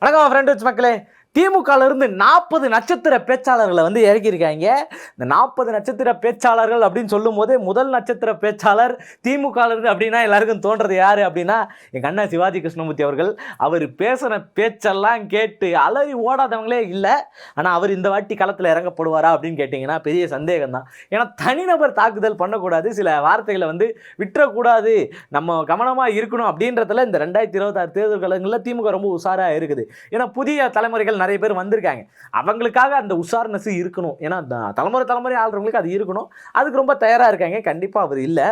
வணக்கம் ஃப்ரெண்ட்ஸ் மக்களே. திமுகல இருந்து 40 நட்சத்திர பேச்சாளர்களை வந்து இறக்கியிருக்காங்க. இந்த 40 நட்சத்திர பேச்சாளர்கள் அப்படின்னு சொல்லும் போது முதல் நட்சத்திர பேச்சாளர் திமுகல இருந்து அப்படின்னா எல்லாருக்கும் தோன்றது யாரு அப்படின்னா எங்க அண்ணா சிவாஜி கிருஷ்ணமூர்த்தி அவர்கள். அவர் பேசுன பேச்செல்லாம் கேட்டு அலறி ஓடாதவங்களே இல்லை. ஆனால் அவர் இந்த வாட்டி களத்தில் இறங்கப்படுவாரா அப்படின்னு கேட்டிங்கன்னா பெரிய சந்தேகம் தான். ஏன்னா தனிநபர் தாக்குதல் பண்ணக்கூடாது, சில வார்த்தைகளை வந்து விட்டுறக்கூடாது, நம்ம கவனமாக இருக்கணும் அப்படின்றதுல இந்த 2026 தேர்தல் காலங்களில் திமுக ரொம்ப உஷாராக இருக்குது. ஏன்னா புதிய தலைமுறைகள் நிறைய பேர் வந்திருக்காங்க. அவங்களுக்காக அந்த உஷார்னஸ் இருக்கணும். ஏன்னா தலைமுறை ஆள்றவங்களுக்கு அது இருக்கணும். அதுக்கு ரொம்ப தயாராக இருக்காங்க. கண்டிப்பாக அவர் இல்லை.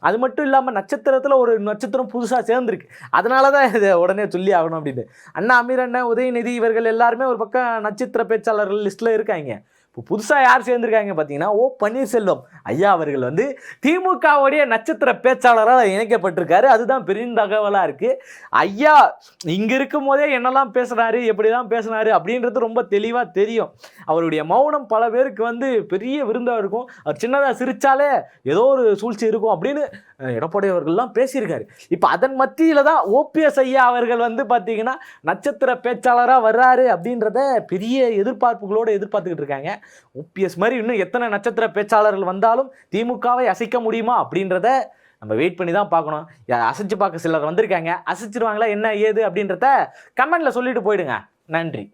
அது மட்டும் இல்லாமல் நட்சத்திரத்தில் ஒரு நட்சத்திரம் புதுசாக சேர்ந்துருக்கு. அதனால தான் இதை உடனே சொல்லி ஆகணும் அப்படின்னு. அண்ணா அமீர் அண்ணன், உதயநிதி இவர்கள் எல்லாருமே ஒரு பக்கம் நட்சத்திர பேச்சாளர்கள் லிஸ்ட்டில் இருக்காங்க. இப்போ புதுசாக யார் சேர்ந்திருக்காங்க பார்த்தீங்கன்னா ஓ பன்னீர்செல்வம் ஐயா அவர்கள் வந்து திமுகவுடைய நட்சத்திர பேச்சாளராக இணைக்கப்பட்டிருக்காரு. அதுதான் பெரிய தகவலாக இருக்குது. ஐயா இங்கே இருக்கும் போதே என்னெல்லாம் பேசுனாரு, எப்படி தான் பேசினாரு அப்படின்றது ரொம்ப தெளிவாக தெரியும். அவருடைய மௌனம் பல பேருக்கு வந்து பெரிய விருந்தாக இருக்கும். அவர் சின்னதாக சிரித்தாலே ஏதோ ஒரு சூழ்ச்சி இருக்கும் அப்படின்னு எடப்பாடி அவர்கள்லாம் பேசியிருக்காரு. இப்போ அதன் மத்தியில் தான் ஓபிஎஸ் ஐயா அவர்கள் வந்து பார்த்தீங்கன்னா நட்சத்திர பேச்சாளராக வர்றாரு அப்படின்றத பெரிய எதிர்பார்ப்புகளோடு எதிர்பார்த்துக்கிட்டு இருக்காங்க. ஓபிஎஸ் மாதிரி இன்னும் எத்தனை நட்சத்திர பேச்சாளர்கள் வந்தாலும் திமுகவை அசைக்க முடியுமா அப்படின்றத நம்ம வெயிட் பண்ணி தான் பார்க்கணும். அசைச்சு பார்க்க சிலர் வந்திருக்காங்க. அசைச்சிருவாங்களா என்ன ஏது அப்படின்றத கமெண்ட்ல சொல்லிட்டு போயிடுங்க. நன்றி.